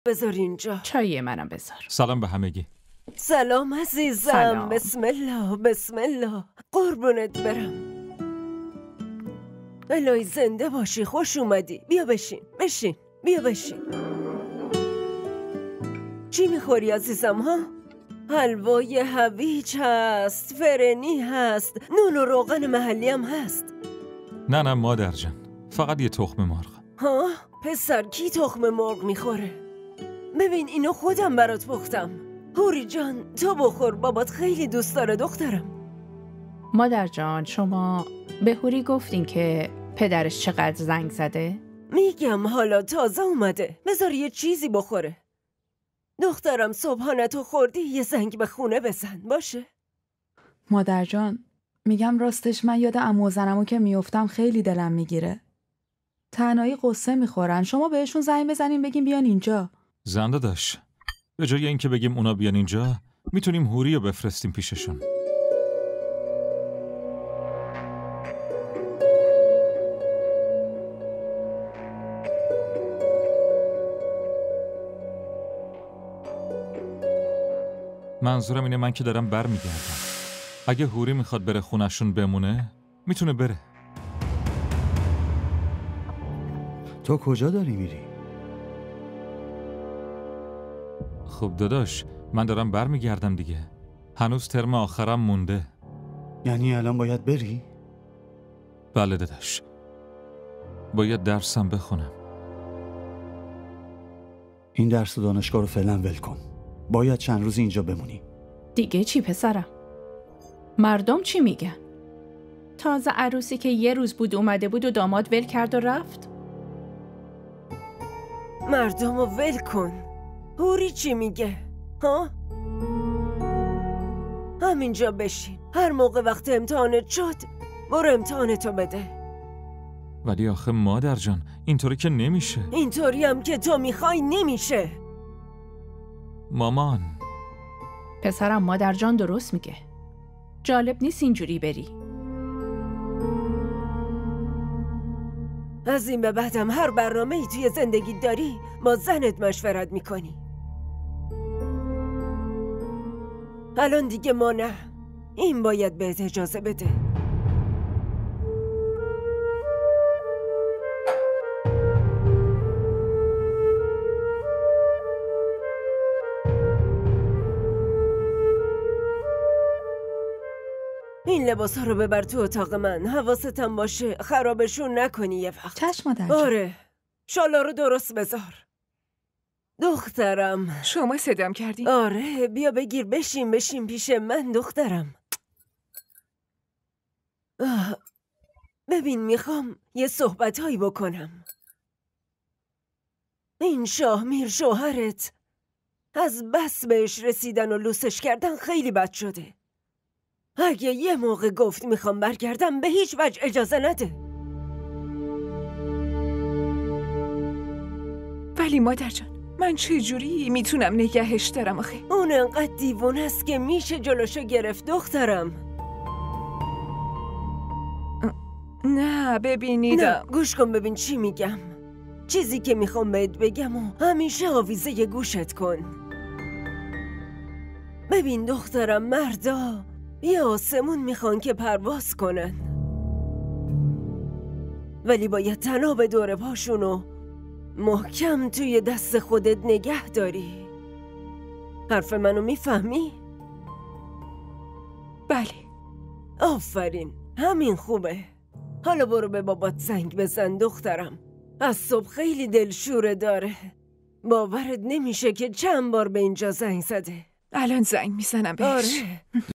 بذار اینجا. چای منم بذار. سلام به همگی. سلام عزیزم. سلام. بسم الله بسم الله. قربونت برم. الهی زنده باشی. خوش اومدی. بیا بشین بشین. بیا بشین. چی میخوری عزیزم ها؟ حلوای هویج هست، فرنی هست، نون و روغن محلی هم هست. نه مادر جان، فقط یه تخم مرغ. ها؟ پسر کی تخم مرغ میخوره؟ ببین اینو خودم برات پختم. هوری جان تو بخور، بابات خیلی دوست داره دخترم. مادر جان شما به هوری گفتین که پدرش چقدر زنگ زده؟ میگم حالا تازه اومده، بذار یه چیزی بخوره. دخترم صبحانتو خوردی؟ یه زنگ به خونه بزن باشه؟ مادر جان میگم راستش من یاد عمو و زنمو که میافتم خیلی دلم میگیره. تنهایی قصه میخورن، شما بهشون زنگ بزنین بگیم بیان اینجا. زنده داشت. به جای اینکه بگیم اونا بیان اینجا، میتونیم هوری رو بفرستیم پیششون. منظورم اینه من که دارم برمیگردم. اگه هوری میخواد بره خونشون بمونه، میتونه بره. تو کجا داری میری؟ خب داداش، من دارم برمیگردم دیگه. هنوز ترم آخرم مونده. یعنی الان باید بری؟ بله داداش، باید درسم بخونم. این درس و دانشگاه رو فعلا ول کن. باید چند روز اینجا بمونی. دیگه چی پسرم؟ مردم چی میگن؟ تازه عروسی که یه روز بود اومده بود و داماد ول کرد و رفت؟ مردمو ول کن. هوری چی میگه؟ ها؟ همینجا بشین. هر موقع وقت امتحانت شد برو امتحانتو بده. ولی آخه مادر جان اینطوری که نمیشه. اینطوری هم که تو میخوای نمیشه. مامان. پسرم مادر جان درست میگه. جالب نیست اینجوری بری. از این به بعدم هر برنامه‌ای توی زندگی داری با زنت مشورت میکنی. الان دیگه ما نه. این باید بهت اجازه بده. این لباسا رو ببر تو اتاق من. حواستم باشه خرابشون نکنی یه وقت. چشم مادر جان. آره، شالا رو درست بذار. دخترم. شما صدام کردین؟ آره، بیا بگیر بشین پیش من دخترم. ببین میخوام یه صحبتایی بکنم. این شاهمیر شوهرت از بس بهش رسیدن و لوسش کردن خیلی بد شده. اگه یه موقع گفت میخوام برگردم به هیچ وجه اجازه نده. ولی مادر جان من چجوری میتونم نگهش دارم آخه؟ اون انقدر دیوونه است که میشه جلوشو گرفت دخترم. نه ببینید. نه گوش کن ببین چی میگم. چیزی که میخوام بهت بگم و همیشه آویزه گوشت کن. ببین دخترم، مردا یه آسمون میخوان که پرواز کنن، ولی باید تناب به دور پاشونو محکم توی دست خودت نگه داری. حرف منو میفهمی؟ بله. آفرین، همین خوبه. حالا برو به بابات زنگ بزن دخترم. از صبح خیلی دلشوره داره. باورت نمیشه که چند بار به اینجا زنگ زده. الان زنگ میزنم بهش. آره